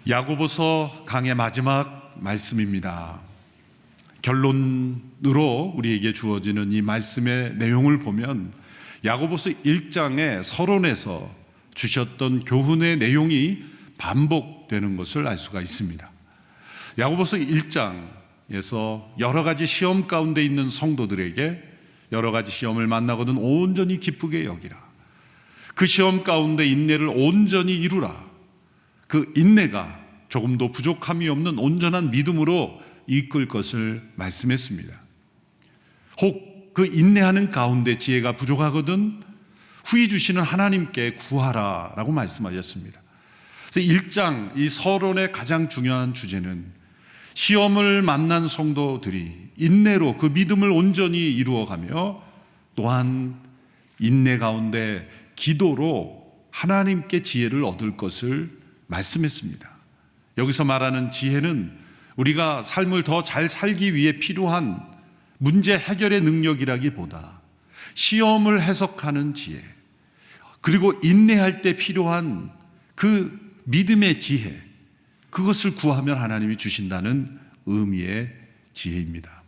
야고보서 강의 마지막 말씀입니다. 결론으로 우리에게 주어지는 이 말씀의 내용을 보면 야고보서 1장의 서론에서 주셨던 교훈의 내용이 반복되는 것을 알 수가 있습니다. 야고보서 1장에서 여러 가지 시험 가운데 있는 성도들에게 여러 가지 시험을 만나거든 온전히 기쁘게 여기라. 그 시험 가운데 인내를 온전히 이루라. 그 인내가 조금도 부족함이 없는 온전한 믿음으로 이끌 것을 말씀했습니다. 혹 그 인내하는 가운데 지혜가 부족하거든 후히 주시는 하나님께 구하라 라고 말씀하셨습니다. 그래서 1장 이 서론의 가장 중요한 주제는 시험을 만난 성도들이 인내로 그 믿음을 온전히 이루어가며 또한 인내 가운데 기도로 하나님께 지혜를 얻을 것을 말씀했습니다. 여기서 말하는 지혜는 우리가 삶을 더 잘 살기 위해 필요한 문제 해결의 능력이라기보다 시험을 해석하는 지혜, 그리고 인내할 때 필요한 그 믿음의 지혜, 그것을 구하면 하나님이 주신다는 의미의 지혜입니다.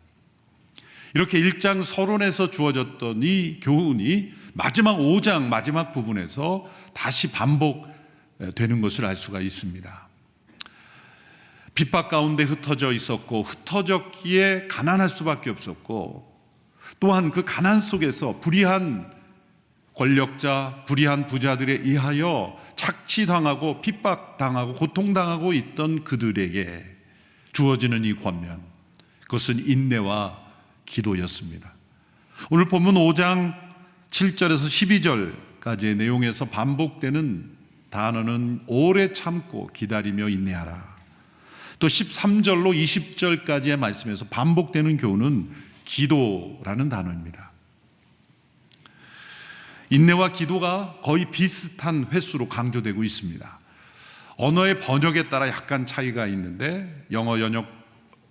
이렇게 1장 서론에서 주어졌던 이 교훈이 마지막 5장 마지막 부분에서 다시 반복되는 것을 알 수가 있습니다. 핍박 가운데 흩어져 있었고 흩어졌기에 가난할 수밖에 없었고 또한 그 가난 속에서 불의한 권력자, 불의한 부자들에 의하여 착취당하고 핍박당하고 고통당하고 있던 그들에게 주어지는 이 권면, 그것은 인내와 기도였습니다. 오늘 본문 5장 7절에서 12절까지의 내용에서 반복되는 단어는 오래 참고 기다리며 인내하라. 또 13절로 20절까지의 말씀에서 반복되는 교훈은 기도라는 단어입니다. 인내와 기도가 거의 비슷한 횟수로 강조되고 있습니다. 언어의 번역에 따라 약간 차이가 있는데 영어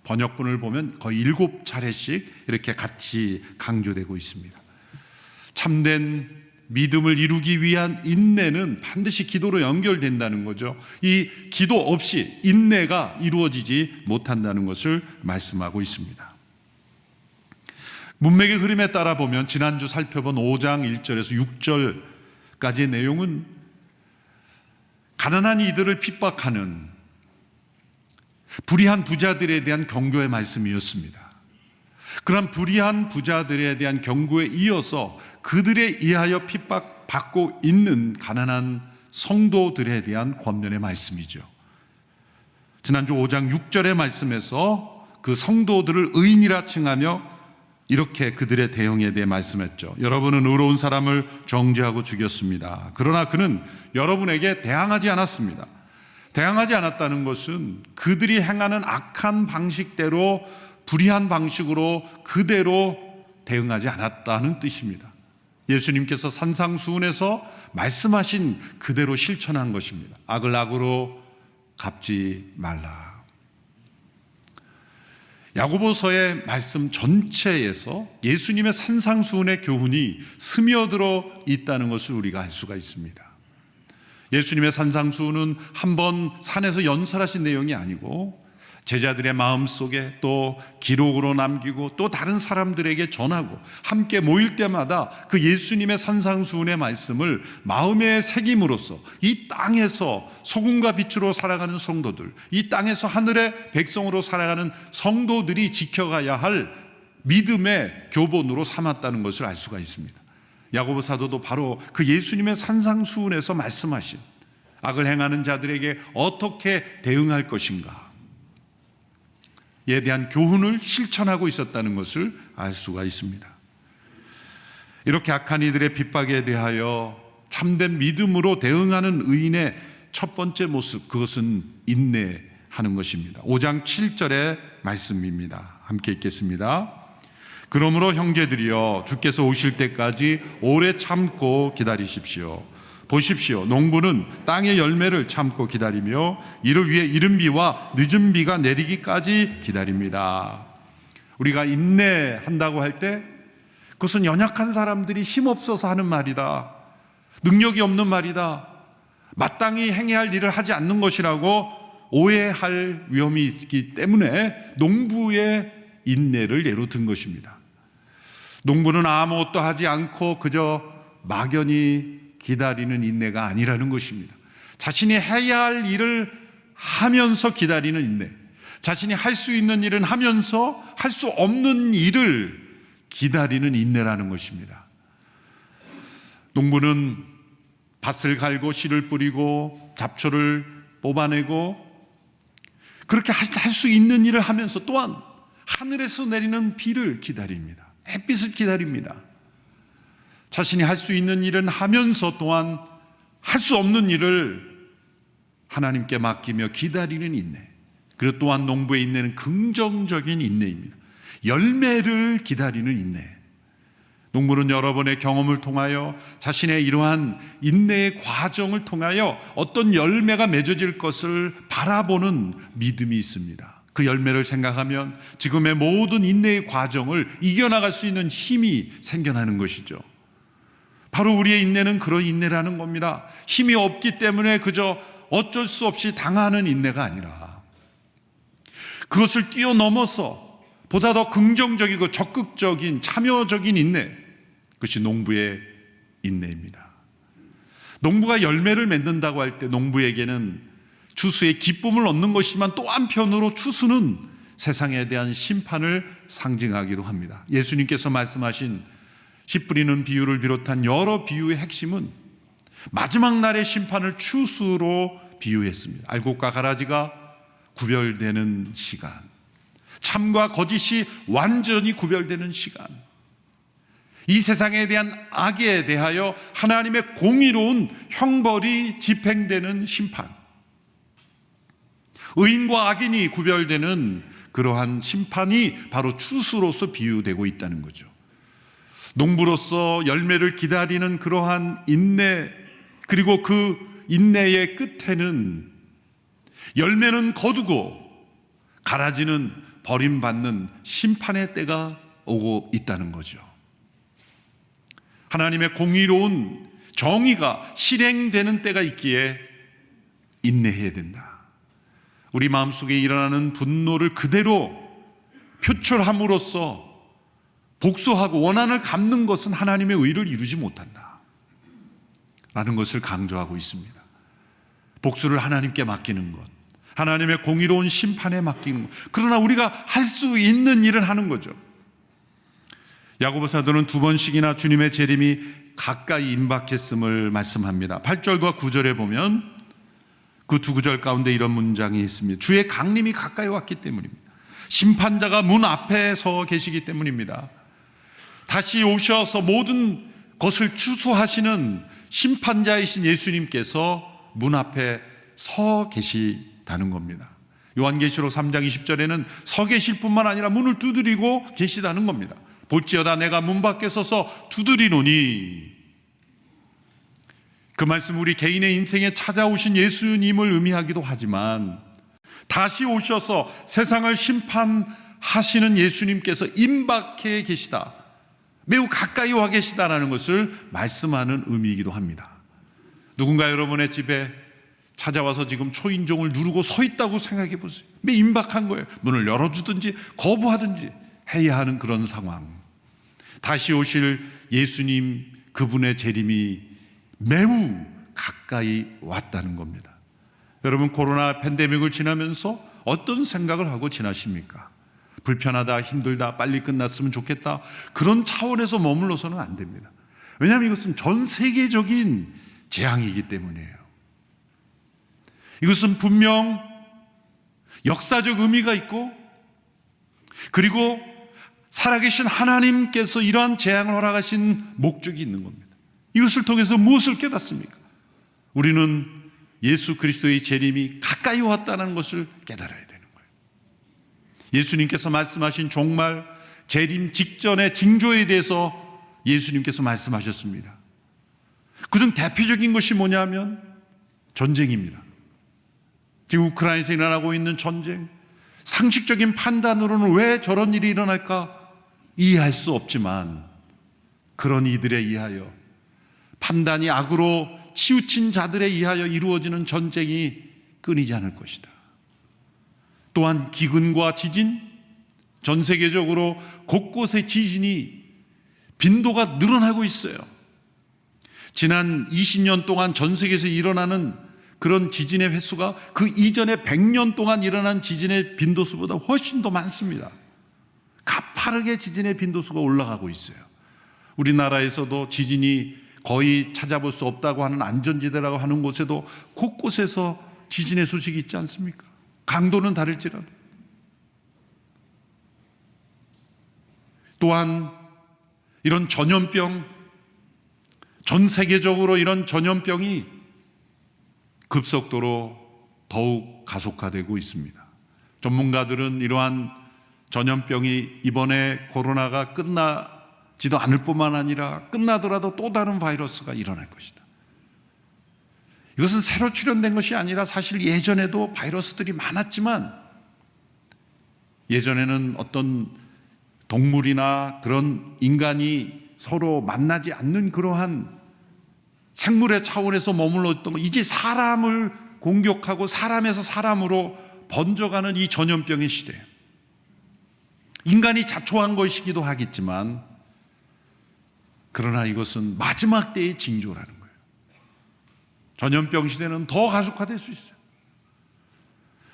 번역본을 보면 거의 7차례씩 이렇게 같이 강조되고 있습니다. 참된 믿음을 이루기 위한 인내는 반드시 기도로 연결된다는 거죠. 이 기도 없이 인내가 이루어지지 못한다는 것을 말씀하고 있습니다. 문맥의 흐름에 따라 보면 지난주 살펴본 5장 1절에서 6절까지의 내용은 가난한 이들을 핍박하는 불의한 부자들에 대한 경고의 말씀이었습니다. 그런 불의한 부자들에 대한 경고에 이어서 그들에 의하여 핍박받고 있는 가난한 성도들에 대한 권면의 말씀이죠. 지난주 5장 6절의 말씀에서 그 성도들을 의인이라 칭하며 이렇게 그들의 대응에 대해 말씀했죠. 여러분은 의로운 사람을 정죄하고 죽였습니다. 그러나 그는 여러분에게 대항하지 않았습니다. 대항하지 않았다는 것은 그들이 행하는 악한 방식대로 불의한 방식으로 그대로 대응하지 않았다는 뜻입니다. 예수님께서 산상수훈에서 말씀하신 그대로 실천한 것입니다. 악을 악으로 갚지 말라. 야고보서의 말씀 전체에서 예수님의 산상수훈의 교훈이 스며들어 있다는 것을 우리가 알 수가 있습니다. 예수님의 산상수훈은 한번 산에서 연설하신 내용이 아니고 제자들의 마음속에 또 기록으로 남기고 또 다른 사람들에게 전하고 함께 모일 때마다 그 예수님의 산상수훈의 말씀을 마음에 새김으로써 이 땅에서 소금과 빛으로 살아가는 성도들, 이 땅에서 하늘의 백성으로 살아가는 성도들이 지켜가야 할 믿음의 교본으로 삼았다는 것을 알 수가 있습니다. 야고보 사도도 바로 그 예수님의 산상수훈에서 말씀하신 악을 행하는 자들에게 어떻게 대응할 것인가 에 대한 교훈을 실천하고 있었다는 것을 알 수가 있습니다. 이렇게 악한 이들의 핍박에 대하여 참된 믿음으로 대응하는 의인의 첫 번째 모습, 그것은 인내하는 것입니다. 5장 7절의 말씀입니다. 함께 읽겠습니다. 그러므로 형제들이여 주께서 오실 때까지 오래 참고 기다리십시오. 보십시오. 농부는 땅의 열매를 참고 기다리며 이를 위해 이른 비와 늦은 비가 내리기까지 기다립니다. 우리가 인내한다고 할 때 그것은 연약한 사람들이 힘없어서 하는 말이다, 능력이 없는 말이다, 마땅히 행해야 할 일을 하지 않는 것이라고 오해할 위험이 있기 때문에 농부의 인내를 예로 든 것입니다. 농부는 아무것도 하지 않고 그저 막연히 기다리는 인내가 아니라는 것입니다. 자신이 해야 할 일을 하면서 기다리는 인내, 자신이 할 수 있는 일은 하면서 할 수 없는 일을 기다리는 인내라는 것입니다. 농부는 밭을 갈고 씨를 뿌리고 잡초를 뽑아내고 그렇게 할 수 있는 일을 하면서 또한 하늘에서 내리는 비를 기다립니다. 햇빛을 기다립니다. 자신이 할 수 있는 일은 하면서 또한 할 수 없는 일을 하나님께 맡기며 기다리는 인내. 그리고 또한 농부의 인내는 긍정적인 인내입니다. 열매를 기다리는 인내. 농부는 여러 번의 경험을 통하여 자신의 이러한 인내의 과정을 통하여 어떤 열매가 맺어질 것을 바라보는 믿음이 있습니다. 그 열매를 생각하면 지금의 모든 인내의 과정을 이겨나갈 수 있는 힘이 생겨나는 것이죠. 바로 우리의 인내는 그런 인내라는 겁니다. 힘이 없기 때문에 그저 어쩔 수 없이 당하는 인내가 아니라 그것을 뛰어넘어서 보다 더 긍정적이고 적극적인 참여적인 인내, 그것이 농부의 인내입니다. 농부가 열매를 맺는다고 할 때 농부에게는 추수의 기쁨을 얻는 것이지만 또 한편으로 추수는 세상에 대한 심판을 상징하기도 합니다. 예수님께서 말씀하신 씨 뿌리는 비유를 비롯한 여러 비유의 핵심은 마지막 날의 심판을 추수로 비유했습니다. 알곡과 가라지가 구별되는 시간, 참과 거짓이 완전히 구별되는 시간, 이 세상에 대한 악에 대하여 하나님의 공의로운 형벌이 집행되는 심판, 의인과 악인이 구별되는 그러한 심판이 바로 추수로서 비유되고 있다는 거죠. 농부로서 열매를 기다리는 그러한 인내, 그리고 그 인내의 끝에는 열매는 거두고 가라지는 버림받는 심판의 때가 오고 있다는 거죠. 하나님의 공의로운 정의가 실행되는 때가 있기에 인내해야 된다. 우리 마음속에 일어나는 분노를 그대로 표출함으로써 복수하고 원한을 갚는 것은 하나님의 의를 이루지 못한다 라는 것을 강조하고 있습니다. 복수를 하나님께 맡기는 것, 하나님의 공의로운 심판에 맡기는 것, 그러나 우리가 할 수 있는 일을 하는 거죠. 야고보 사도는 두 번씩이나 주님의 재림이 가까이 임박했음을 말씀합니다. 8절과 9절에 보면 그 두 구절 가운데 이런 문장이 있습니다. 주의 강림이 가까이 왔기 때문입니다. 심판자가 문 앞에 서 계시기 때문입니다. 다시 오셔서 모든 것을 추수하시는 심판자이신 예수님께서 문 앞에 서 계시다는 겁니다. 요한계시록 3장 20절에는 서 계실 뿐만 아니라 문을 두드리고 계시다는 겁니다. 볼지어다 내가 문 밖에 서서 두드리노니, 그 말씀 우리 개인의 인생에 찾아오신 예수님을 의미하기도 하지만 다시 오셔서 세상을 심판하시는 예수님께서 임박해 계시다, 매우 가까이 와 계시다라는 것을 말씀하는 의미이기도 합니다. 누군가 여러분의 집에 찾아와서 지금 초인종을 누르고 서 있다고 생각해 보세요. 매우 임박한 거예요. 문을 열어주든지 거부하든지 해야 하는 그런 상황. 다시 오실 예수님, 그분의 재림이 매우 가까이 왔다는 겁니다. 여러분, 코로나 팬데믹을 지나면서 어떤 생각을 하고 지나십니까? 불편하다, 힘들다, 빨리 끝났으면 좋겠다, 그런 차원에서 머물러서는 안 됩니다. 왜냐하면 이것은 전 세계적인 재앙이기 때문이에요. 이것은 분명 역사적 의미가 있고, 그리고 살아계신 하나님께서 이러한 재앙을 허락하신 목적이 있는 겁니다. 이것을 통해서 무엇을 깨닫습니까? 우리는 예수 그리스도의 재림이 가까이 왔다는 것을 깨달아야 되는 거예요. 예수님께서 말씀하신 종말, 재림 직전의 징조에 대해서 예수님께서 말씀하셨습니다. 그중 대표적인 것이 뭐냐면 전쟁입니다. 지금 우크라이나에서 일어나고 있는 전쟁, 상식적인 판단으로는 왜 저런 일이 일어날까 이해할 수 없지만 그런 이들에 의하여, 판단이 악으로 치우친 자들에 의하여 이루어지는 전쟁이 끊이지 않을 것이다. 또한 기근과 지진, 전 세계적으로 곳곳에 지진이 빈도가 늘어나고 있어요. 지난 20년 동안 전 세계에서 일어나는 그런 지진의 횟수가 그 이전에 100년 동안 일어난 지진의 빈도수보다 훨씬 더 많습니다. 가파르게 지진의 빈도수가 올라가고 있어요. 우리나라에서도 지진이 거의 찾아볼 수 없다고 하는 안전지대라고 하는 곳에도 곳곳에서 지진의 소식이 있지 않습니까? 강도는 다를지라도. 또한 이런 전염병, 전 세계적으로 이런 전염병이 급속도로 더욱 가속화되고 있습니다. 전문가들은 이러한 전염병이 이번에 코로나가 끝나지도 않을 뿐만 아니라 끝나더라도 또 다른 바이러스가 일어날 것이다. 이것은 새로 출현된 것이 아니라 사실 예전에도 바이러스들이 많았지만 예전에는 어떤 동물이나 그런 인간이 서로 만나지 않는 그러한 생물의 차원에서 머물러 있던 거, 이제 사람을 공격하고 사람에서 사람으로 번져가는 이 전염병의 시대예요. 인간이 자초한 것이기도 하겠지만 그러나 이것은 마지막 때의 징조라는 거예요. 전염병 시대는 더 가속화될 수 있어요.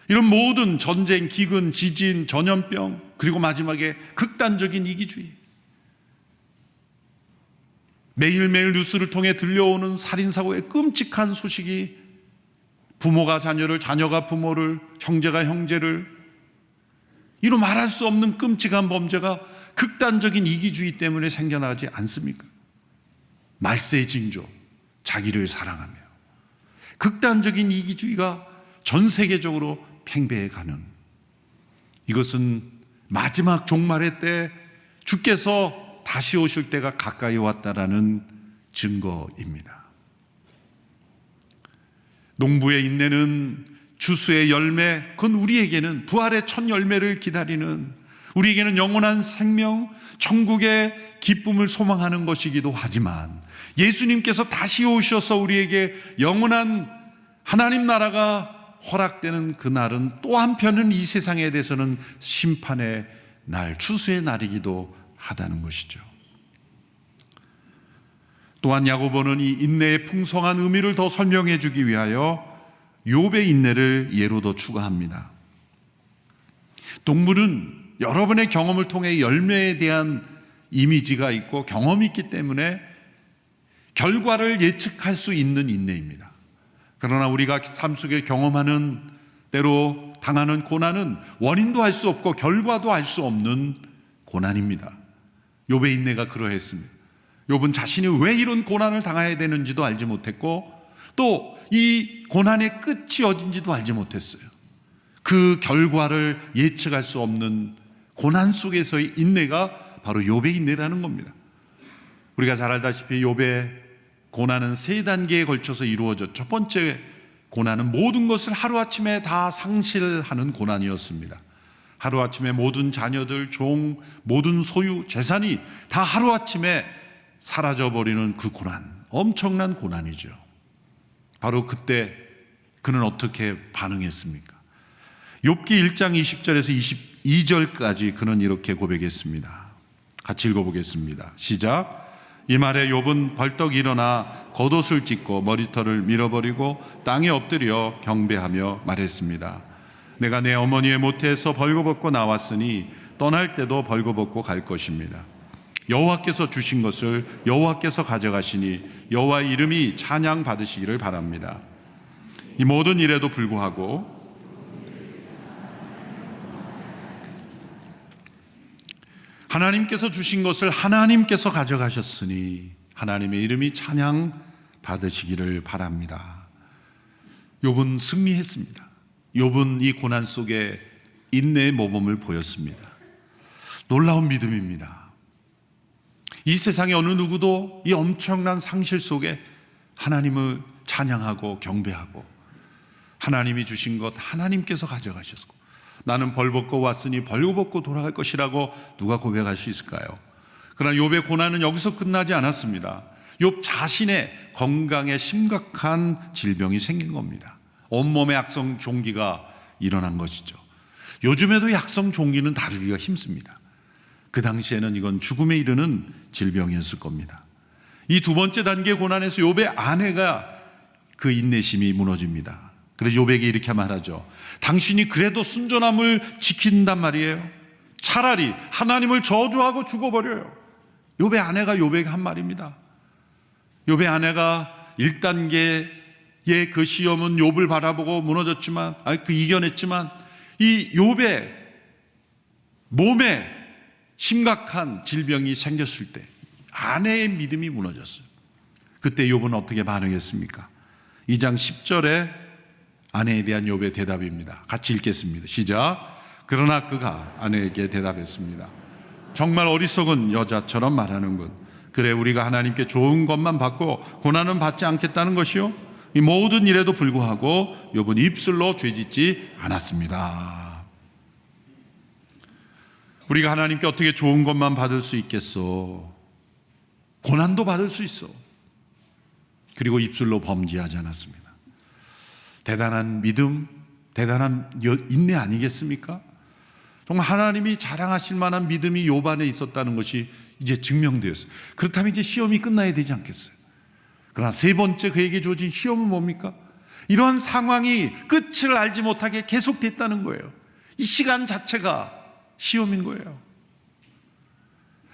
이런 모든 전쟁, 기근, 지진, 전염병, 그리고 마지막에 극단적인 이기주의, 매일매일 뉴스를 통해 들려오는 살인사고의 끔찍한 소식이 부모가 자녀를, 자녀가 부모를, 형제가 형제를, 이로 말할 수 없는 끔찍한 범죄가 극단적인 이기주의 때문에 생겨나지 않습니까? 말세의 징조, 자기를 사랑하며 극단적인 이기주의가 전 세계적으로 팽배해가는, 이것은 마지막 종말의 때 주께서 다시 오실 때가 가까이 왔다라는 증거입니다. 농부의 인내는 주수의 열매, 그건 우리에게는 부활의 첫 열매를 기다리는, 우리에게는 영원한 생명, 천국의 기쁨을 소망하는 것이기도 하지만 예수님께서 다시 오셔서 우리에게 영원한 하나님 나라가 허락되는 그날은 또 한편은 이 세상에 대해서는 심판의 날, 추수의 날이기도 하다는 것이죠. 또한 야고보는 이 인내의 풍성한 의미를 더 설명해 주기 위하여 욥의 인내를 예로 더 추가합니다. 동물은 여러분의 경험을 통해 열매에 대한 이미지가 있고 경험이 있기 때문에 결과를 예측할 수 있는 인내입니다. 그러나 우리가 삶 속에 경험하는, 때로 당하는 고난은 원인도 알 수 없고 결과도 알 수 없는 고난입니다. 욥의 인내가 그러했습니다. 욥은 자신이 왜 이런 고난을 당해야 되는지도 알지 못했고 또 이 고난의 끝이 어딘지도 알지 못했어요. 그 결과를 예측할 수 없는 고난 속에서의 인내가 바로 욥의 인내라는 겁니다. 우리가 잘 알다시피 욥의 고난은 세 단계에 걸쳐서 이루어졌죠. 첫 번째 고난은 모든 것을 하루아침에 다 상실하는 고난이었습니다. 하루아침에 모든 자녀들, 종, 모든 소유, 재산이 다 하루아침에 사라져버리는 그 고난, 엄청난 고난이죠. 바로 그때 그는 어떻게 반응했습니까? 욥기 1장 20절에서 22절까지 그는 이렇게 고백했습니다. 같이 읽어보겠습니다. 시작. 이 말에 욥은 벌떡 일어나 겉옷을 찢고 머리털을 밀어버리고 땅에 엎드려 경배하며 말했습니다. 내가 내 어머니의 모태에서 벌거벗고 나왔으니 떠날 때도 벌거벗고 갈 것입니다. 여호와께서 주신 것을 여호와께서 가져가시니 여호와의 이름이 찬양 받으시기를 바랍니다. 이 모든 일에도 불구하고 하나님께서 주신 것을 하나님께서 가져가셨으니 하나님의 이름이 찬양 받으시기를 바랍니다. 욥은 승리했습니다. 욥은 이 고난 속에 인내의 모범을 보였습니다. 놀라운 믿음입니다. 이 세상의 어느 누구도 이 엄청난 상실 속에 하나님을 찬양하고 경배하고 하나님이 주신 것 하나님께서 가져가셨고 나는 벌벗고 왔으니 벌거벗고 돌아갈 것이라고 누가 고백할 수 있을까요? 그러나 욥의 고난은 여기서 끝나지 않았습니다. 욥 자신의 건강에 심각한 질병이 생긴 겁니다. 온몸에 악성 종기가 일어난 것이죠. 요즘에도 약성 종기는 다루기가 힘듭니다. 그 당시에는 이건 죽음에 이르는 질병이었을 겁니다. 이 두 번째 단계 고난에서 욥의 아내가 그 인내심이 무너집니다. 그래서 욥에게 이렇게 말하죠. 당신이 그래도 순전함을 지킨단 말이에요. 차라리 하나님을 저주하고 죽어버려요. 욥의 아내가 욥에게 한 말입니다. 욥의 아내가 1단계의 그 시험은 욥을 바라보고 무너졌지만, 이겨냈지만 이 욥의 몸에 심각한 질병이 생겼을 때 아내의 믿음이 무너졌어요. 그때 욥은 어떻게 반응했습니까? 2장 10절에 아내에 대한 욥의 대답입니다. 같이 읽겠습니다. 시작. 그러나 그가 아내에게 대답했습니다. 정말 어리석은 여자처럼 말하는군. 그래, 우리가 하나님께 좋은 것만 받고 고난은 받지 않겠다는 것이요, 이 모든 일에도 불구하고 욥은 입술로 죄짓지 않았습니다. 우리가 하나님께 어떻게 좋은 것만 받을 수 있겠소? 고난도 받을 수 있어. 그리고 입술로 범죄하지 않았습니다. 대단한 믿음, 대단한 인내 아니겠습니까? 정말 하나님이 자랑하실 만한 믿음이 욥 안에 있었다는 것이 이제 증명되었어요. 그렇다면 이제 시험이 끝나야 되지 않겠어요? 그러나 세 번째 그에게 주어진 시험은 뭡니까? 이러한 상황이 끝을 알지 못하게 계속됐다는 거예요. 이 시간 자체가 시험인 거예요.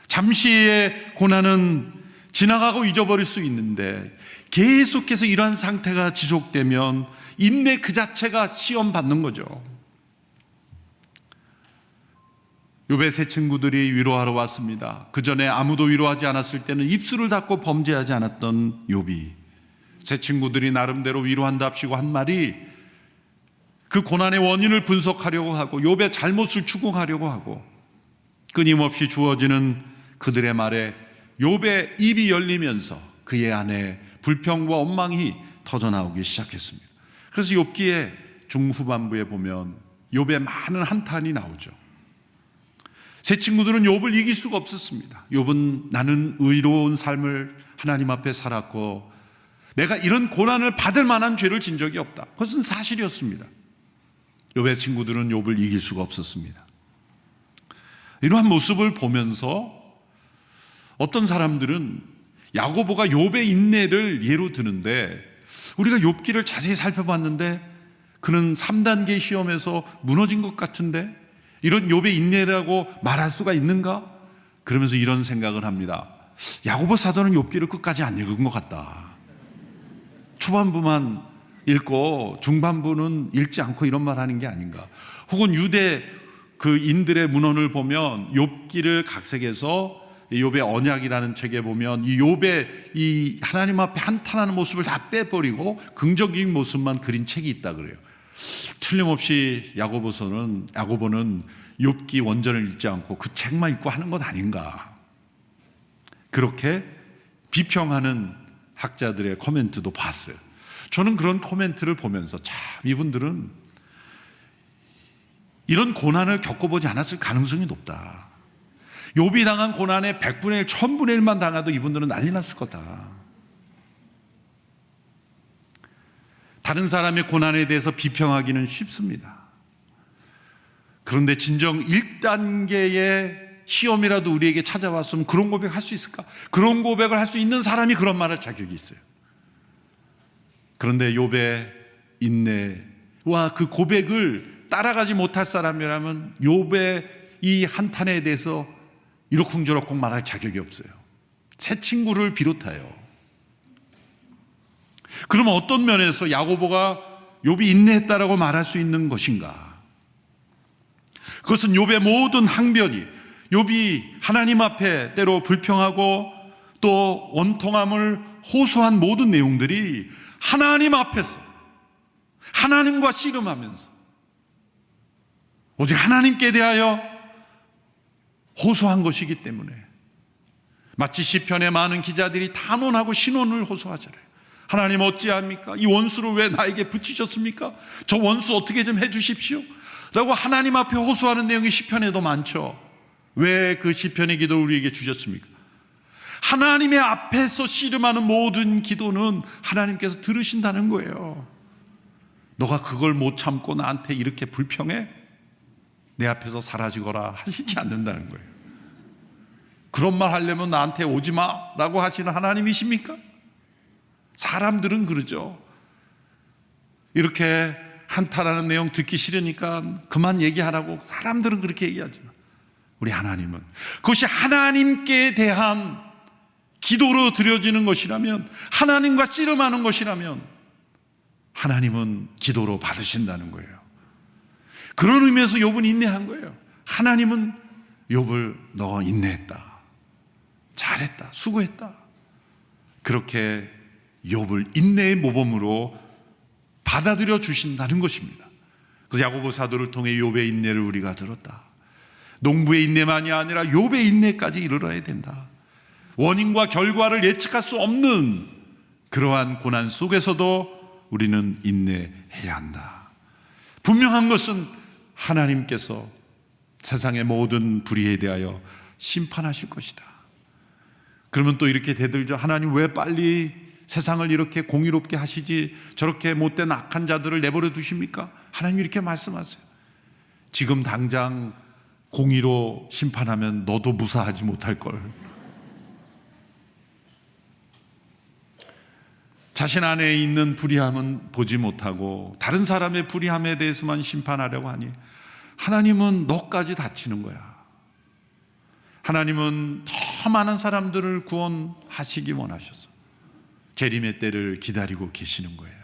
잠시의 고난은 지나가고 잊어버릴 수 있는데 계속해서 이러한 상태가 지속되면 인내 그 자체가 시험 받는 거죠. 욥의 세 친구들이 위로하러 왔습니다. 그 전에 아무도 위로하지 않았을 때는 입술을 닫고 범죄하지 않았던 욥이, 세 친구들이 나름대로 위로한답시고 한 말이 그 고난의 원인을 분석하려고 하고 욥의 잘못을 추궁하려고 하고, 끊임없이 주어지는 그들의 말에 욥의 입이 열리면서 그의 안에 불평과 원망이 터져나오기 시작했습니다. 그래서 욥기의 중후반부에 보면 욥의 많은 한탄이 나오죠. 세 친구들은 욥을 이길 수가 없었습니다. 욥은 나는 의로운 삶을 하나님 앞에 살았고 내가 이런 고난을 받을 만한 죄를 진 적이 없다. 그것은 사실이었습니다. 욥의 친구들은 욥을 이길 수가 없었습니다. 이러한 모습을 보면서 어떤 사람들은 야고보가 욥의 인내를 예로 드는데, 우리가 욥기를 자세히 살펴봤는데 그는 3단계 시험에서 무너진 것 같은데 이런 욥의 인내라고 말할 수가 있는가? 그러면서 이런 생각을 합니다. 야고보 사도는 욥기를 끝까지 안 읽은 것 같다. 초반부만 읽고 중반부는 읽지 않고 이런 말 하는 게 아닌가. 혹은 유대 그 인들의 문헌을 보면 욥기를 각색해서 욥의 언약이라는 책에 보면 이 욥의 이 하나님 앞에 한탄하는 모습을 다 빼버리고 긍정적인 모습만 그린 책이 있다 그래요. 틀림없이 야고보는 욥기 원전을 읽지 않고 그 책만 읽고 하는 것 아닌가. 그렇게 비평하는 학자들의 코멘트도 봤어요. 저는 그런 코멘트를 보면서 참 이분들은 이런 고난을 겪어보지 않았을 가능성이 높다. 욥이 당한 고난의 100분의 1, 1000분의 1만 당해도 이분들은 난리 났을 거다. 다른 사람의 고난에 대해서 비평하기는 쉽습니다. 그런데 진정 1단계의 시험이라도 우리에게 찾아왔으면 그런 고백을 할 수 있을까? 그런 고백을 할 수 있는 사람이 그런 말할 자격이 있어요. 그런데 욥의 인내와 그 고백을 따라가지 못할 사람이라면 욥의 이 한탄에 대해서 이러쿵저러쿵 말할 자격이 없어요. 세 친구를 비롯하여. 그러면 어떤 면에서 야고보가 욥이 인내했다라고 말할 수 있는 것인가? 그것은 욥의 모든 항변이, 욥이 하나님 앞에 때로 불평하고 또 원통함을 호소한 모든 내용들이 하나님 앞에서 하나님과 씨름하면서 오직 하나님께 대하여 호소한 것이기 때문에, 마치 시편의 많은 기자들이 탄원하고 신원을 호소하잖아요. 하나님 어찌합니까? 이 원수를 왜 나에게 붙이셨습니까? 저 원수 어떻게 좀 해주십시오 라고 하나님 앞에 호소하는 내용이 시편에도 많죠. 왜 그 시편의 기도를 우리에게 주셨습니까? 하나님의 앞에서 씨름하는 모든 기도는 하나님께서 들으신다는 거예요. 너가 그걸 못 참고 나한테 이렇게 불평해? 내 앞에서 사라지거라 하시지 않는다는 거예요. 그런 말 하려면 나한테 오지 마라고 하시는 하나님이십니까? 사람들은 그러죠. 이렇게 한탄하는 내용 듣기 싫으니까 그만 얘기하라고 사람들은 그렇게 얘기하지만, 우리 하나님은 그것이 하나님께 대한 기도로 드려지는 것이라면, 하나님과 씨름하는 것이라면 하나님은 기도로 받으신다는 거예요. 그런 의미에서 욥은 인내한 거예요. 하나님은 욥을 너 인내했다, 잘했다, 수고했다, 그렇게 욥을 인내의 모범으로 받아들여 주신다는 것입니다. 그래서 야고보 사도를 통해 욥의 인내를 우리가 들었다. 농부의 인내만이 아니라 욥의 인내까지 이르러야 된다. 원인과 결과를 예측할 수 없는 그러한 고난 속에서도 우리는 인내해야 한다. 분명한 것은 하나님께서 세상의 모든 불의에 대하여 심판하실 것이다. 그러면 또 이렇게 대들죠. 하나님 왜 빨리 세상을 이렇게 공의롭게 하시지 저렇게 못된 악한 자들을 내버려 두십니까? 하나님 이렇게 말씀하세요. 지금 당장 공의로 심판하면 너도 무사하지 못할 걸. 자신 안에 있는 불의함은 보지 못하고 다른 사람의 불의함에 대해서만 심판하려고 하니 하나님은 너까지 다치는 거야. 하나님은 더 많은 사람들을 구원하시기 원하셔서 재림의 때를 기다리고 계시는 거예요.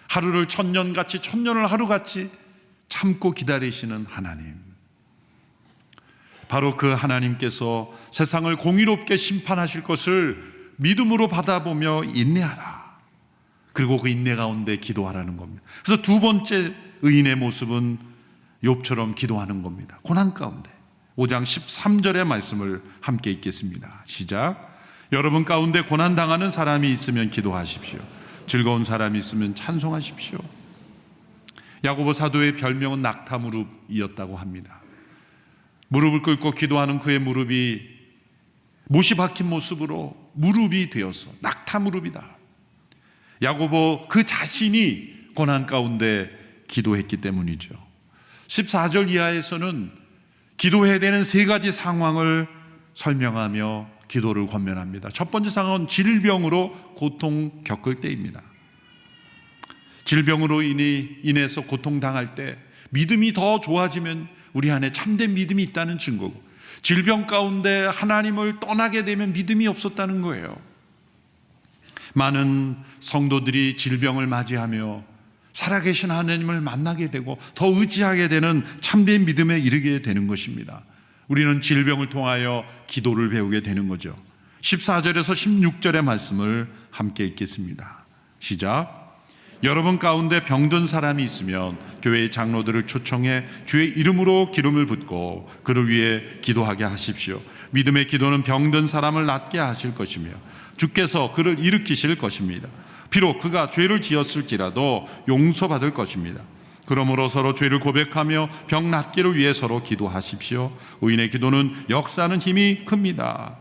하루를 천년같이, 천년을 하루같이 참고 기다리시는 하나님, 바로 그 하나님께서 세상을 공의롭게 심판하실 것을 믿음으로 받아보며 인내하라. 그리고 그 인내 가운데 기도하라는 겁니다. 그래서 두 번째 의인의 모습은 욥처럼 기도하는 겁니다. 고난 가운데. 5장 13절의 말씀을 함께 읽겠습니다. 시작. 여러분 가운데 고난당하는 사람이 있으면 기도하십시오. 즐거운 사람이 있으면 찬송하십시오. 야고보 사도의 별명은 낙타무릎이었다고 합니다. 무릎을 꿇고 기도하는 그의 무릎이 못이 박힌 모습으로 무릎이 되어서 낙타무릎이다. 야고보 그 자신이 고난 가운데 기도했기 때문이죠. 14절 이하에서는 기도해야 되는 세 가지 상황을 설명하며 기도를 권면합니다. 첫 번째 상황은 질병으로 고통 겪을 때입니다. 질병으로 인해서 고통당할 때 믿음이 더 좋아지면 우리 안에 참된 믿음이 있다는 증거고, 질병 가운데 하나님을 떠나게 되면 믿음이 없었다는 거예요. 많은 성도들이 질병을 맞이하며 살아계신 하나님을 만나게 되고 더 의지하게 되는 참된 믿음에 이르게 되는 것입니다. 우리는 질병을 통하여 기도를 배우게 되는 거죠. 14절에서 16절의 말씀을 함께 읽겠습니다. 시작. 여러분 가운데 병든 사람이 있으면 교회의 장로들을 초청해 주의 이름으로 기름을 붓고 그를 위해 기도하게 하십시오. 믿음의 기도는 병든 사람을 낫게 하실 것이며 주께서 그를 일으키실 것입니다. 비록 그가 죄를 지었을지라도 용서받을 것입니다. 그러므로 서로 죄를 고백하며 병 낫기를 위해 서로 기도하십시오. 의인의 기도는 역사하는 힘이 큽니다.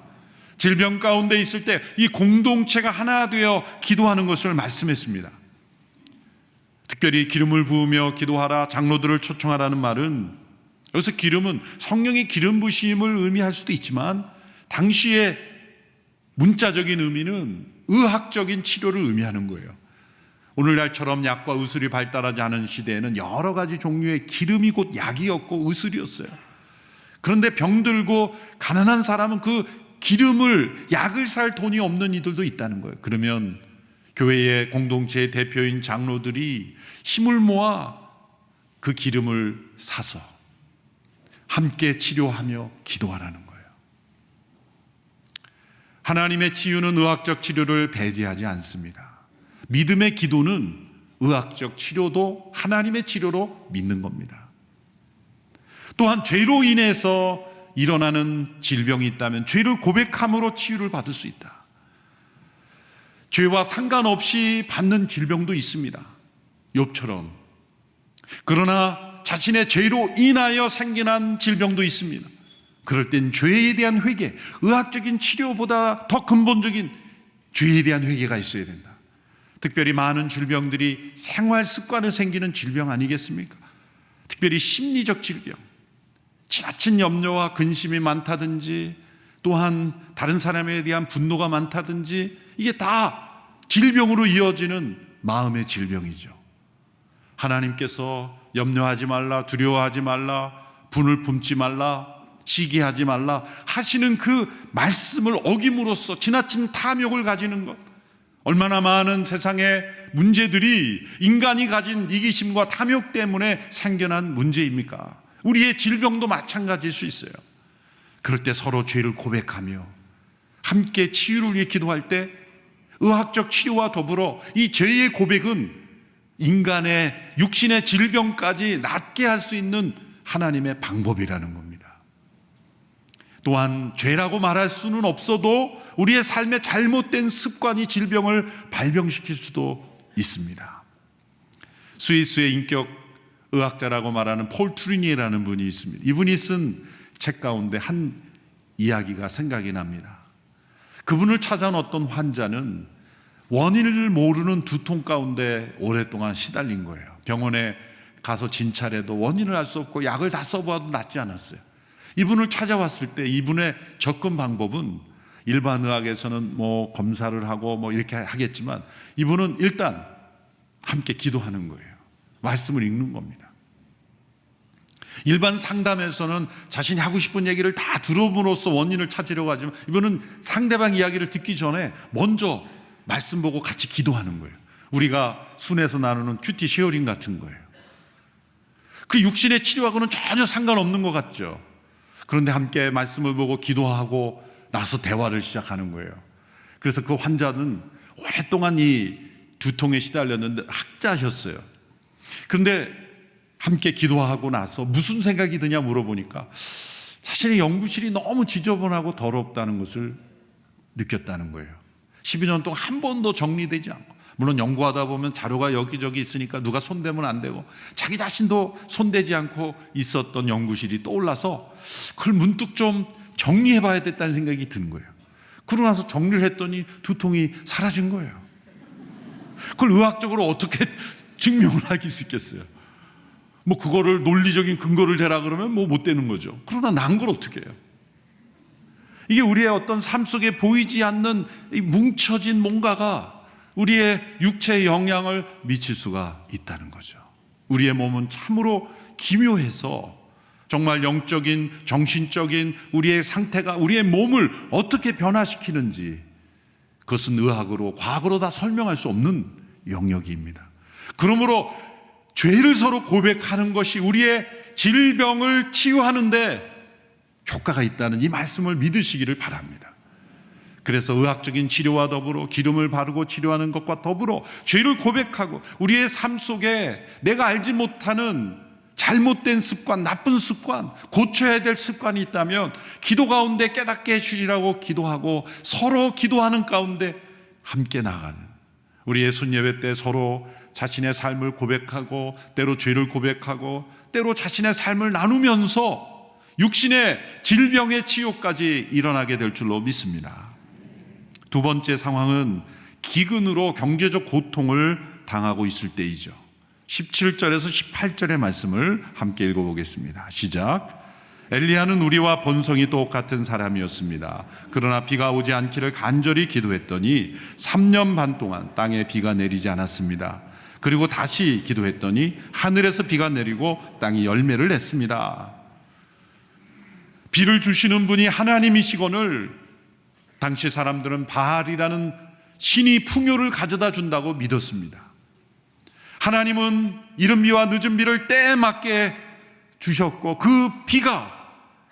질병 가운데 있을 때 이 공동체가 하나 되어 기도하는 것을 말씀했습니다. 특별히 기름을 부으며 기도하라, 장로들을 초청하라는 말은, 여기서 기름은 성령의 기름 부심을 의미할 수도 있지만 당시의 문자적인 의미는 의학적인 치료를 의미하는 거예요. 오늘날처럼 약과 의술이 발달하지 않은 시대에는 여러 가지 종류의 기름이 곧 약이었고 의술이었어요. 그런데 병들고 가난한 사람은 그 기름을, 약을 살 돈이 없는 이들도 있다는 거예요. 그러면 교회의 공동체의 대표인 장로들이 힘을 모아 그 기름을 사서 함께 치료하며 기도하라는 거예요. 하나님의 치유는 의학적 치료를 배제하지 않습니다. 믿음의 기도는 의학적 치료도 하나님의 치료로 믿는 겁니다. 또한 죄로 인해서 일어나는 질병이 있다면 죄를 고백함으로 치유를 받을 수 있다. 죄와 상관없이 받는 질병도 있습니다. 욥처럼. 그러나 자신의 죄로 인하여 생겨난 질병도 있습니다. 그럴 땐 죄에 대한 회개, 의학적인 치료보다 더 근본적인 죄에 대한 회개가 있어야 된다. 특별히 많은 질병들이 생활 습관에 생기는 질병 아니겠습니까? 특별히 심리적 질병, 지나친 염려와 근심이 많다든지, 또한 다른 사람에 대한 분노가 많다든지, 이게 다 질병으로 이어지는 마음의 질병이죠. 하나님께서 염려하지 말라, 두려워하지 말라, 분을 품지 말라, 시기하지 말라 하시는 그 말씀을 어김으로써 지나친 탐욕을 가지는 것, 얼마나 많은 세상의 문제들이 인간이 가진 이기심과 탐욕 때문에 생겨난 문제입니까? 우리의 질병도 마찬가지일 수 있어요. 그럴 때 서로 죄를 고백하며 함께 치유를 위해 기도할 때 의학적 치료와 더불어 이 죄의 고백은 인간의 육신의 질병까지 낫게 할 수 있는 하나님의 방법이라는 겁니다. 또한 죄라고 말할 수는 없어도 우리의 삶의 잘못된 습관이 질병을 발병시킬 수도 있습니다. 스위스의 인격 의학자라고 말하는 폴 투리니에라는 분이 있습니다. 이분이 쓴 책 가운데 한 이야기가 생각이 납니다. 그분을 찾아온 어떤 환자는 원인을 모르는 두통 가운데 오랫동안 시달린 거예요. 병원에 가서 진찰해도 원인을 알 수 없고 약을 다 써봐도 낫지 않았어요. 이분을 찾아왔을 때 이분의 접근 방법은 일반 의학에서는 뭐 검사를 하고 뭐 이렇게 하겠지만, 이분은 일단 함께 기도하는 거예요. 말씀을 읽는 겁니다. 일반 상담에서는 자신이 하고 싶은 얘기를 다 들어봄으로써 원인을 찾으려고 하지만, 이분은 상대방 이야기를 듣기 전에 먼저 말씀 보고 같이 기도하는 거예요. 우리가 순에서 나누는 큐티 쉐어링 같은 거예요. 그 육신의 치료하고는 전혀 상관없는 것 같죠. 그런데 함께 말씀을 보고 기도하고 나서 대화를 시작하는 거예요. 그래서 그 환자는 오랫동안 이 두통에 시달렸는데 학자셨어요. 그런데 함께 기도하고 나서 무슨 생각이 드냐 물어보니까 자신의 연구실이 너무 지저분하고 더럽다는 것을 느꼈다는 거예요. 12년 동안 한 번도 정리되지 않고, 물론 연구하다 보면 자료가 여기저기 있으니까 누가 손대면 안 되고 자기 자신도 손대지 않고 있었던 연구실이 떠올라서 그걸 문득 좀 정리해 봐야 됐다는 생각이 든 거예요. 그러고 나서 정리를 했더니 두통이 사라진 거예요. 그걸 의학적으로 어떻게 증명을 할 수 있겠어요? 뭐 그거를 논리적인 근거를 대라 그러면 뭐 못 되는 거죠. 그러나 난 걸 어떻게 해요? 이게 우리의 어떤 삶 속에 보이지 않는 이 뭉쳐진 뭔가가 우리의 육체에 영향을 미칠 수가 있다는 거죠. 우리의 몸은 참으로 기묘해서 정말 영적인, 정신적인 우리의 상태가 우리의 몸을 어떻게 변화시키는지, 그것은 의학으로, 과학으로 다 설명할 수 없는 영역입니다. 그러므로 죄를 서로 고백하는 것이 우리의 질병을 치유하는데 효과가 있다는 이 말씀을 믿으시기를 바랍니다. 그래서 의학적인 치료와 더불어 기름을 바르고 치료하는 것과 더불어 죄를 고백하고 우리의 삶 속에 내가 알지 못하는 잘못된 습관, 나쁜 습관, 고쳐야 될 습관이 있다면 기도 가운데 깨닫게 해주시라고 기도하고 서로 기도하는 가운데 함께 나가는, 우리 예순 예배 때 서로 자신의 삶을 고백하고 때로 죄를 고백하고 때로 자신의 삶을 나누면서 육신의 질병의 치유까지 일어나게 될 줄로 믿습니다. 두 번째 상황은 기근으로 경제적 고통을 당하고 있을 때이죠. 17절에서 18절의 말씀을 함께 읽어보겠습니다. 시작. 엘리야는 우리와 본성이 똑같은 사람이었습니다. 그러나 비가 오지 않기를 간절히 기도했더니 3년 반 동안 땅에 비가 내리지 않았습니다. 그리고 다시 기도했더니 하늘에서 비가 내리고 땅이 열매를 냈습니다. 비를 주시는 분이 하나님이시거늘 당시 사람들은 바알이라는 신이 풍요를 가져다 준다고 믿었습니다. 하나님은 이른 비와 늦은 비를 때에 맞게 주셨고 그 비가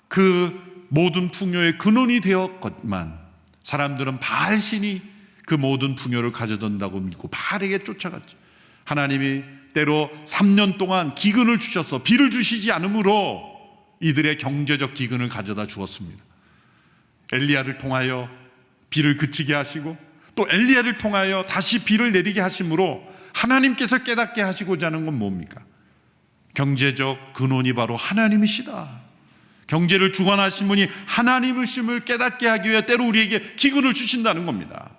그 모든 풍요의 근원이 되었건만 사람들은 바알 신이 그 모든 풍요를 가져다준다고 믿고 바알에게 쫓아갔죠. 하나님이 때로 3년 동안 기근을 주셔서 비를 주시지 않으므로 이들의 경제적 기근을 가져다 주었습니다. 엘리야를 통하여 비를 그치게 하시고 또 엘리야를 통하여 다시 비를 내리게 하심으로 하나님께서 깨닫게 하시고자 하는 건 뭡니까? 경제적 근원이 바로 하나님이시다. 경제를 주관하신 분이 하나님이심을 깨닫게 하기 위해 때로 우리에게 기근을 주신다는 겁니다.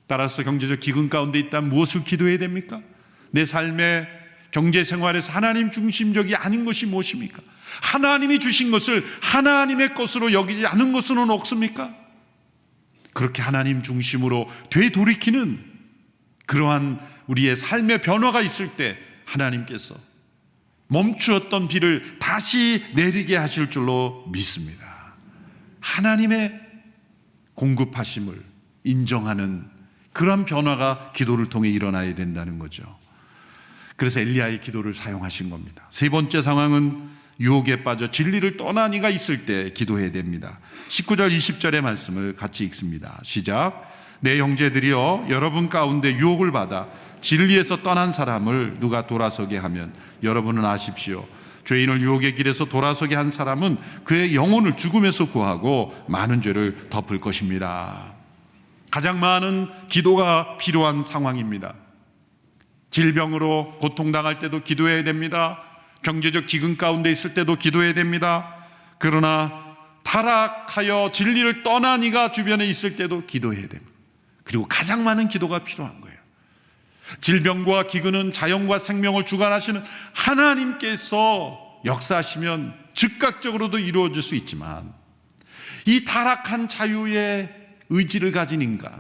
따라서 경제적 기근 가운데 있다면 무엇을 기도해야 됩니까? 내 삶에 경제 생활에서 하나님 중심적이 아닌 것이 무엇입니까? 하나님이 주신 것을 하나님의 것으로 여기지 않은 것은 없습니까? 그렇게 하나님 중심으로 되돌이키는 그러한 우리의 삶의 변화가 있을 때 하나님께서 멈추었던 비를 다시 내리게 하실 줄로 믿습니다. 하나님의 공급하심을 인정하는 그런 변화가 기도를 통해 일어나야 된다는 거죠. 그래서 엘리야의 기도를 사용하신 겁니다. 세 번째 상황은 유혹에 빠져 진리를 떠난 이가 있을 때 기도해야 됩니다. 19절 20절의 말씀을 같이 읽습니다. 시작. 내 형제들이여, 여러분 가운데 유혹을 받아 진리에서 떠난 사람을 누가 돌아서게 하면 여러분은 아십시오. 죄인을 유혹의 길에서 돌아서게 한 사람은 그의 영혼을 죽음에서 구하고 많은 죄를 덮을 것입니다. 가장 많은 기도가 필요한 상황입니다. 질병으로 고통당할 때도 기도해야 됩니다. 경제적 기근 가운데 있을 때도 기도해야 됩니다. 그러나 타락하여 진리를 떠난 이가 주변에 있을 때도 기도해야 됩니다. 그리고 가장 많은 기도가 필요한 거예요. 질병과 기근은 자연과 생명을 주관하시는 하나님께서 역사하시면 즉각적으로도 이루어질 수 있지만, 이 타락한 자유의 의지를 가진 인간,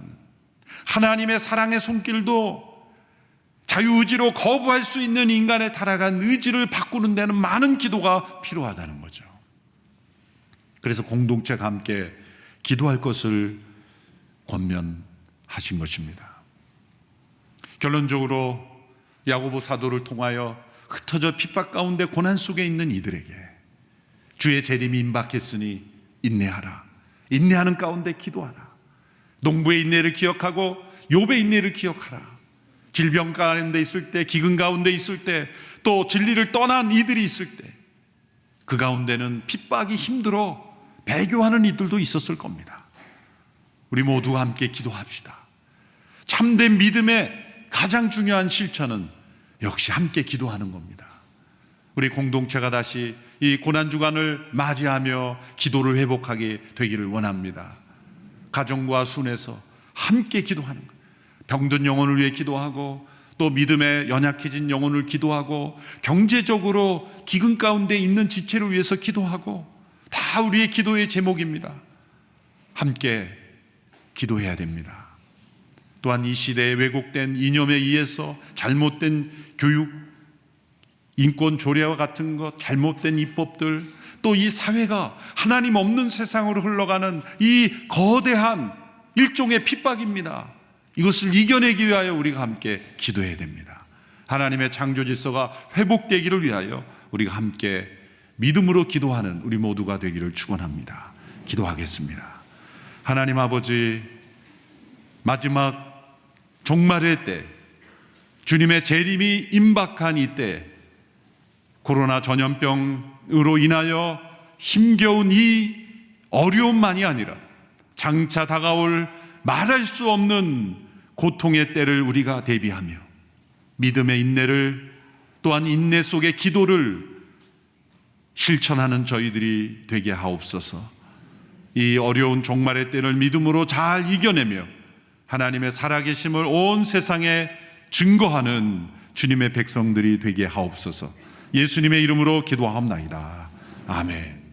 하나님의 사랑의 손길도 자유의지로 거부할 수 있는 인간의 타락한 의지를 바꾸는 데는 많은 기도가 필요하다는 거죠. 그래서 공동체가 함께 기도할 것을 권면하신 것입니다. 결론적으로 야고보 사도를 통하여 흩어져 핍박 가운데 고난 속에 있는 이들에게 주의 재림이 임박했으니 인내하라, 인내하는 가운데 기도하라, 농부의 인내를 기억하고 욥의 인내를 기억하라. 질병 가운데 있을 때, 기근 가운데 있을 때, 또 진리를 떠난 이들이 있을 때, 그 가운데는 핍박이 힘들어 배교하는 이들도 있었을 겁니다. 우리 모두 함께 기도합시다. 참된 믿음의 가장 중요한 실천은 역시 함께 기도하는 겁니다. 우리 공동체가 다시 이 고난주간을 맞이하며 기도를 회복하게 되기를 원합니다. 가정과 순에서 함께 기도하는 것, 병든 영혼을 위해 기도하고, 또 믿음에 연약해진 영혼을 기도하고, 경제적으로 기근 가운데 있는 지체를 위해서 기도하고, 다 우리의 기도의 제목입니다. 함께 기도해야 됩니다. 또한 이 시대의 왜곡된 이념에 의해서 잘못된 교육, 인권 조례와 같은 것, 잘못된 입법들, 또 이 사회가 하나님 없는 세상으로 흘러가는 이 거대한 일종의 핍박입니다. 이것을 이겨내기 위하여 우리가 함께 기도해야 됩니다. 하나님의 창조 질서가 회복되기를 위하여 우리가 함께 믿음으로 기도하는 우리 모두가 되기를 축원합니다. 기도하겠습니다. 하나님 아버지, 마지막 종말의 때, 주님의 재림이 임박한 이때, 코로나 전염병으로 인하여 힘겨운 이 어려움만이 아니라 장차 다가올 말할 수 없는 고통의 때를 우리가 대비하며 믿음의 인내를, 또한 인내 속의 기도를 실천하는 저희들이 되게 하옵소서. 이 어려운 종말의 때를 믿음으로 잘 이겨내며 하나님의 살아계심을 온 세상에 증거하는 주님의 백성들이 되게 하옵소서. 예수님의 이름으로 기도하옵나이다. 아멘.